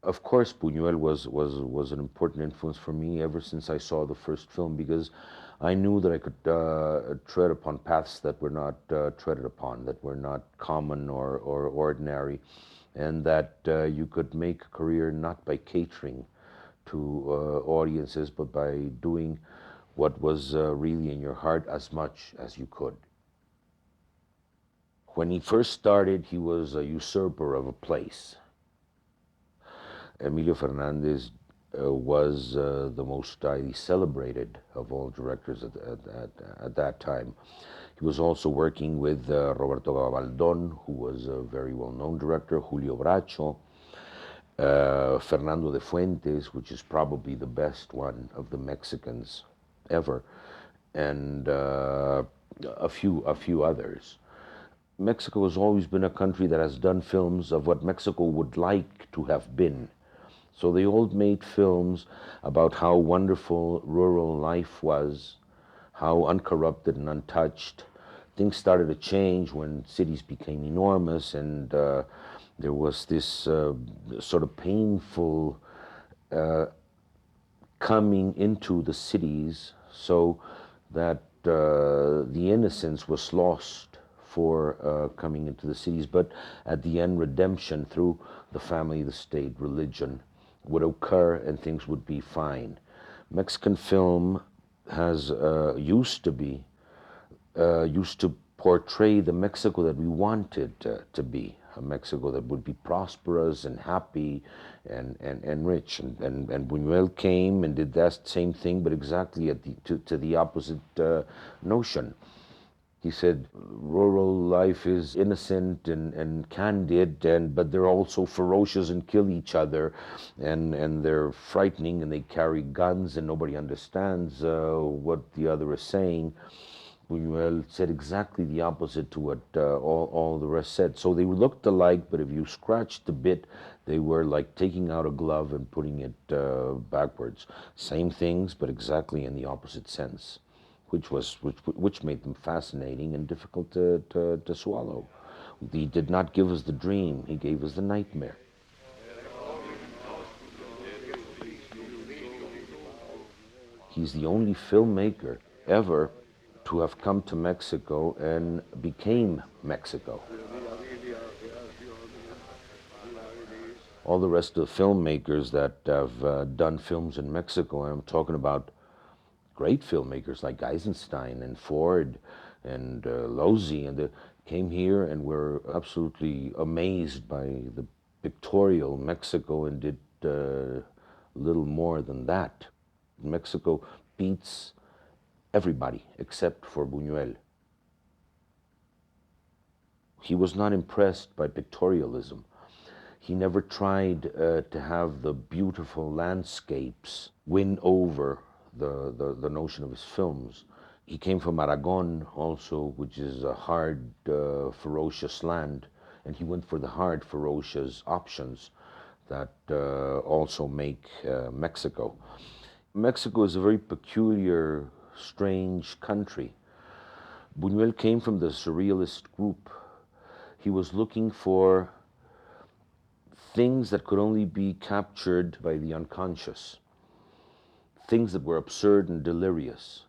Of course, Buñuel was an important influence for me ever since I saw the first film, because I knew that I could tread upon paths that were not treaded upon, that were not common or ordinary, and that you could make a career not by catering to audiences, but by doing what was really in your heart as much as you could. When he first started, he was a usurper of a place. Emilio Fernandez was the most highly celebrated of all directors at that time. He was also working with Roberto Gavaldon, who was a very well-known director, Julio Bracho, Fernando de Fuentes, which is probably the best one of the Mexicans ever, and a few others. Mexico has always been a country that has done films of what Mexico would like to have been. So they all made films about how wonderful rural life was, how uncorrupted and untouched. Things started to change when cities became enormous, and there was this sort of painful coming into the cities, so that the innocence was lost for coming into the cities. But at the end, redemption through the family, the state, religion would occur, and things would be fine. Mexican film has used to portray the Mexico that we wanted to be, a Mexico that would be prosperous and happy and rich. And Buñuel came and did that same thing, but exactly to the opposite notion. He said rural life is innocent and candid, but they're also ferocious and kill each other, and they're frightening, and they carry guns, and nobody understands what the other is saying. Buñuel said exactly the opposite to what all the rest said. So they looked alike, but if you scratched a bit, they were like taking out a glove and putting it backwards. Same things, but exactly in the opposite sense, which made them fascinating and difficult to swallow. He did not give us the dream; he gave us the nightmare. He's the only filmmaker ever to have come to Mexico and became Mexico. All the rest of the filmmakers that have done films in Mexico, and I'm talking about great filmmakers like Eisenstein and Ford and Losey, and they came here and were absolutely amazed by the pictorial Mexico, and did little more than that. Mexico beats everybody except for Buñuel. He was not impressed by pictorialism. He never tried to have the beautiful landscapes win over the notion of his films. He came from Aragon also, which is a hard, ferocious land, and he went for the hard, ferocious options that also make Mexico. Mexico is a very peculiar, strange country. Buñuel came from the surrealist group. He was looking for things that could only be captured by the unconscious, things that were absurd and delirious.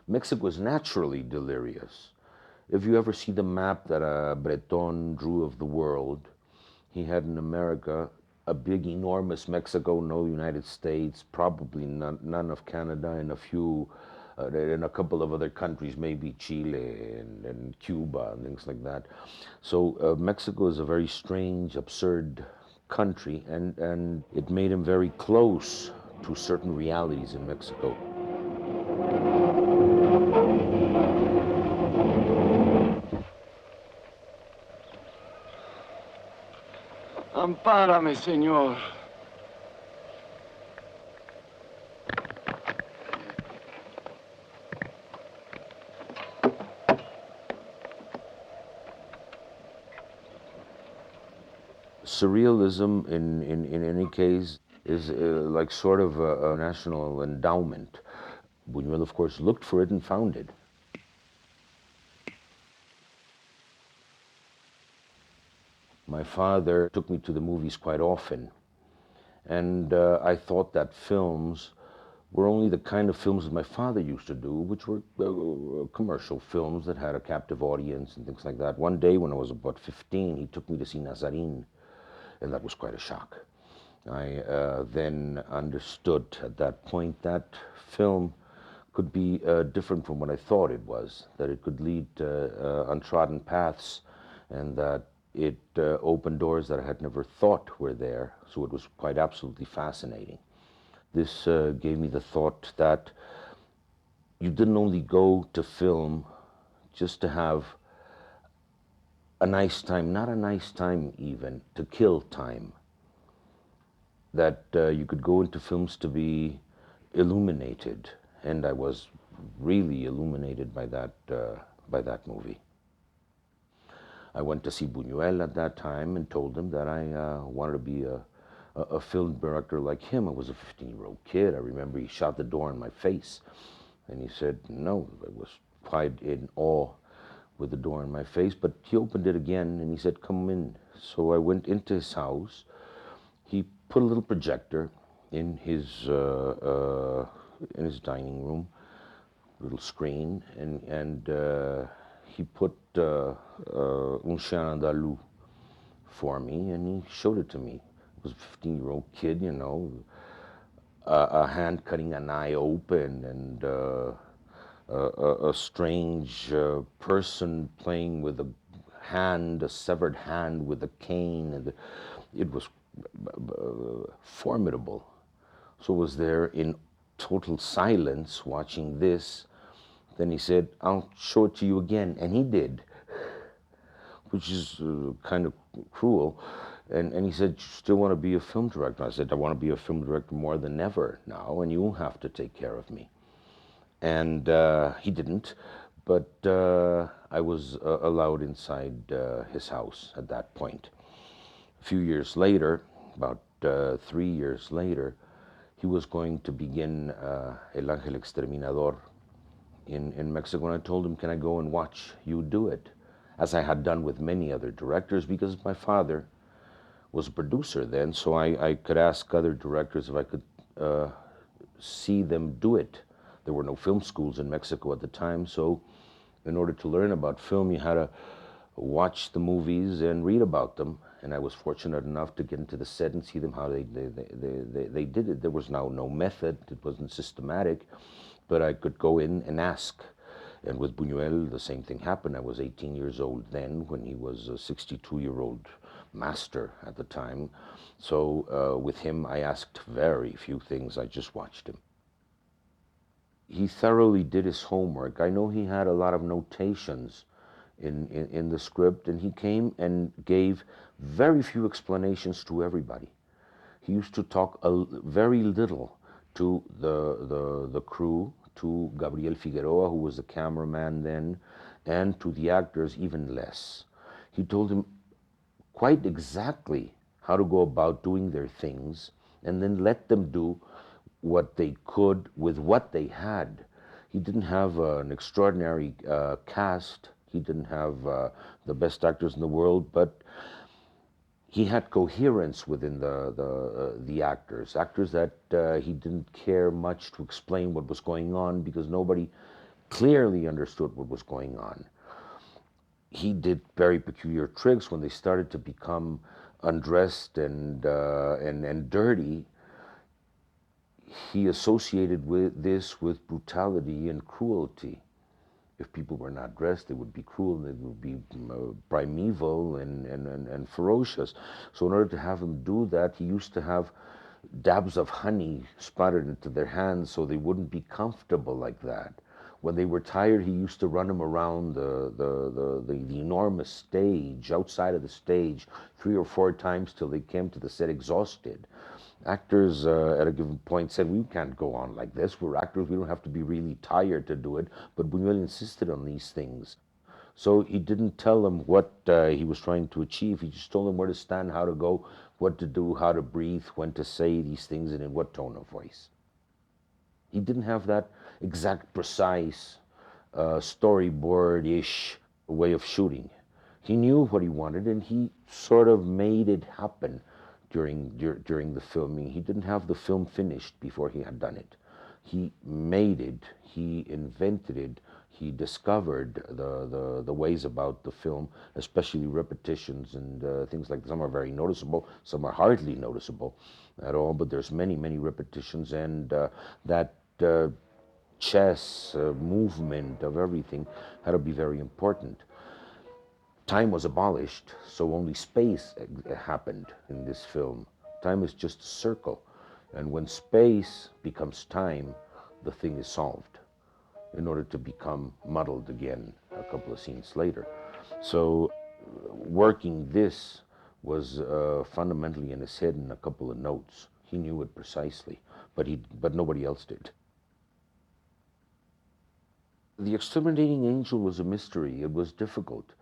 Mexico is naturally delirious. If you ever see the map that Breton drew of the world, he had in America a big, enormous Mexico, no United States, probably none of Canada, and and a couple of other countries, maybe Chile and Cuba and things like that. So Mexico is a very strange, absurd country, and it made him very close to certain realities in Mexico. Ampárame, Señor. Surrealism, in any case, is like sort of a national endowment. Buñuel, of course, looked for it and found it. My father took me to the movies quite often, And I thought that films were only the kind of films that my father used to do, which were commercial films that had a captive audience and things like that. One day when I was about 15, he took me to see Nazarin, and that was quite a shock. I then understood at that point that film could be different from what I thought it was, that it could lead to untrodden paths, and that it opened doors that I had never thought were there. So it was quite absolutely fascinating. This gave me the thought that you didn't only go to film just to have a nice time, not a nice time even, to kill time. That you could go into films to be illuminated, and I was really illuminated by that movie. I went to see Buñuel at that time and told him that I wanted to be a film director like him. I was a 15-year-old kid. I remember he shot the door in my face, and he said no. I was quite in awe with the door in my face, but he opened it again and he said, "Come in." So I went into his house. He put a little projector in his dining room, little screen, and he put Un Chien Andalou for me, and he showed it to me. I was a 15-year-old kid, you know, a hand cutting an eye open, and a strange person playing with a severed hand with a cane, and it was formidable. So I was there in total silence watching this. Then he said, "I'll show it to you again," and he did, which is kind of cruel. And he said, "You still want to be a film director?" I said, "I want to be a film director more than ever now, and you have to take care of me." And he didn't, but I was allowed inside his house at that point. A few years later, about 3 years later, he was going to begin El Ángel Exterminador in Mexico, and I told him, "Can I go and watch you do it?" As I had done with many other directors, because my father was a producer then, so I could ask other directors if I could see them do it. There were no film schools in Mexico at the time, so in order to learn about film, you had to watch the movies and read about them. And I was fortunate enough to get into the set and see them how they did it. There was now no method, it wasn't systematic, but I could go in and ask. And with Buñuel, the same thing happened. I was 18 years old then, when he was a 62-year-old master at the time. So with him, I asked very few things. I just watched him. He thoroughly did his homework. I know he had a lot of notations in the script, and he came and gave very few explanations to everybody. He used to talk very little to the crew, to Gabriel Figueroa, who was the cameraman then, and to the actors even less. He told them quite exactly how to go about doing their things, and then let them do what they could with what they had. He didn't have an extraordinary cast. He didn't have the best actors in the world, but he had coherence within the actors that he didn't care much to explain what was going on, because nobody clearly understood what was going on. He did very peculiar tricks when they started to become undressed and dirty. He associated with brutality and cruelty. If people were not dressed, they would be cruel, they would be primeval and ferocious. So in order to have them do that, he used to have dabs of honey splattered into their hands so they wouldn't be comfortable like that. When they were tired, he used to run them around the enormous stage, outside of the stage, 3 or 4 times till they came to the set exhausted. Actors at a given point said, "We can't go on like this. We're actors. We don't have to be really tired to do it." But Buñuel insisted on these things. So he didn't tell them what he was trying to achieve. He just told them where to stand, how to go, what to do, how to breathe, when to say these things, and in what tone of voice. He didn't have that exact, precise, storyboard-ish way of shooting. He knew what he wanted, and he sort of made it happen during the filming. He didn't have the film finished before he had done it. He made it, he invented it, he discovered the ways about the film, especially repetitions and things like that. Some are very noticeable, some are hardly noticeable at all, but there's many repetitions, and that chess movement of everything had to be very important. Time was abolished, so only space happened in this film. Time is just a circle, and when space becomes time, the thing is solved in order to become muddled again a couple of scenes later. So working this was fundamentally in his head in a couple of notes. He knew it precisely, but nobody else did. The Exterminating Angel was a mystery. It was difficult.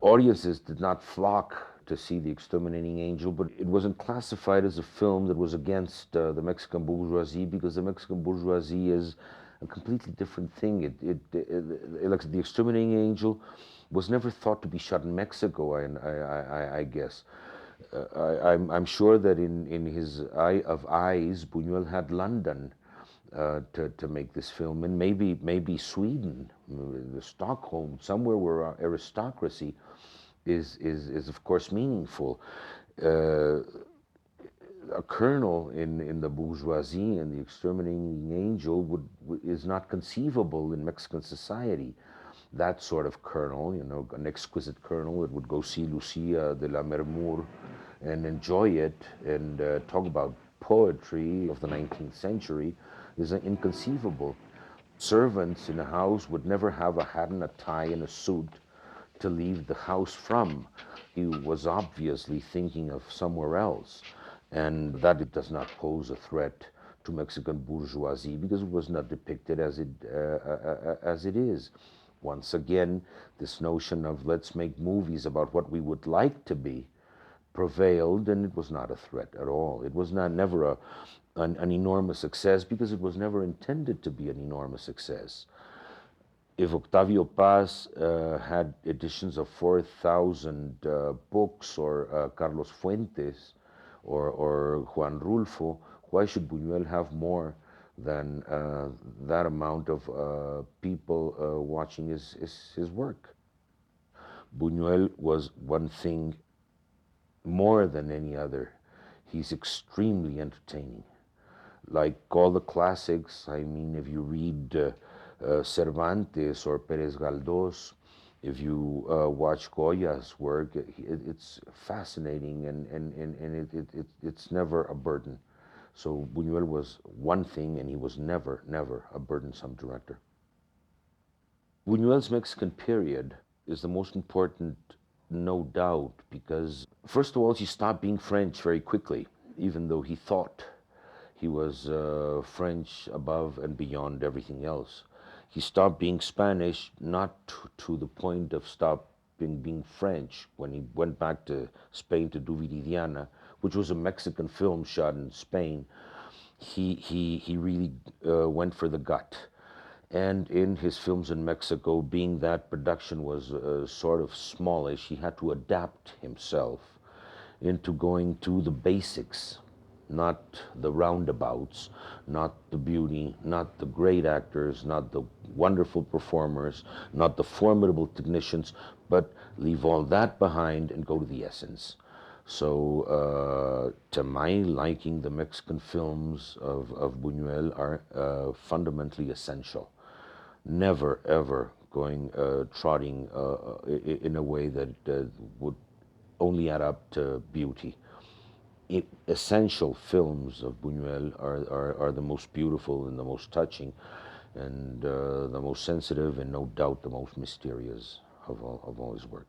Audiences did not flock to see The Exterminating Angel, but it wasn't classified as a film that was against the Mexican bourgeoisie, because the Mexican bourgeoisie is a completely different thing. Like The Exterminating Angel was never thought to be shot in Mexico, I guess. I'm sure that in his Eye of Eyes, Buñuel had London to make this film, and maybe Sweden, Stockholm, somewhere where aristocracy is of course meaningful. A colonel in the bourgeoisie and The Exterminating Angel is not conceivable in Mexican society. That sort of colonel, you know, an exquisite colonel that would go see Lucia de la Mermur and enjoy it and talk about poetry of the 19th century, is inconceivable. Servants in a house would never have a hat and a tie and a suit to leave the house from. He was obviously thinking of somewhere else, and that it does not pose a threat to Mexican bourgeoisie because it was not depicted as it is. Once again, this notion of let's make movies about what we would like to be prevailed, and it was not a threat at all. It was never an enormous success because it was never intended to be an enormous success. If Octavio Paz had editions of 4,000 books, or Carlos Fuentes, or Juan Rulfo, why should Buñuel have more than that amount of people watching his work? Buñuel was one thing more than any other. He's extremely entertaining. Like all the classics, I mean, if you read Cervantes or Pérez Galdós, if you watch Goya's work, it's fascinating, and it's never a burden. So Buñuel was one thing, and he was never a burdensome director. Buñuel's Mexican period is the most important, no doubt, because first of all, he stopped being French very quickly, even though he thought he was French above and beyond everything else. He stopped being Spanish, not to the point of stopping being French, when he went back to Spain to do Viridiana, which was a Mexican film shot in Spain. He really went for the gut. And in his films in Mexico, being that production was sort of smallish, he had to adapt himself into going to the basics, not the roundabouts, not the beauty, not the great actors, not the wonderful performers, not the formidable technicians, but leave all that behind and go to the essence. So, to my liking, the Mexican films of Buñuel are fundamentally essential. Never, ever going trotting in a way that would only add up to beauty. Essential films of Buñuel are the most beautiful and the most touching, and the most sensitive, and no doubt the most mysterious of all his work.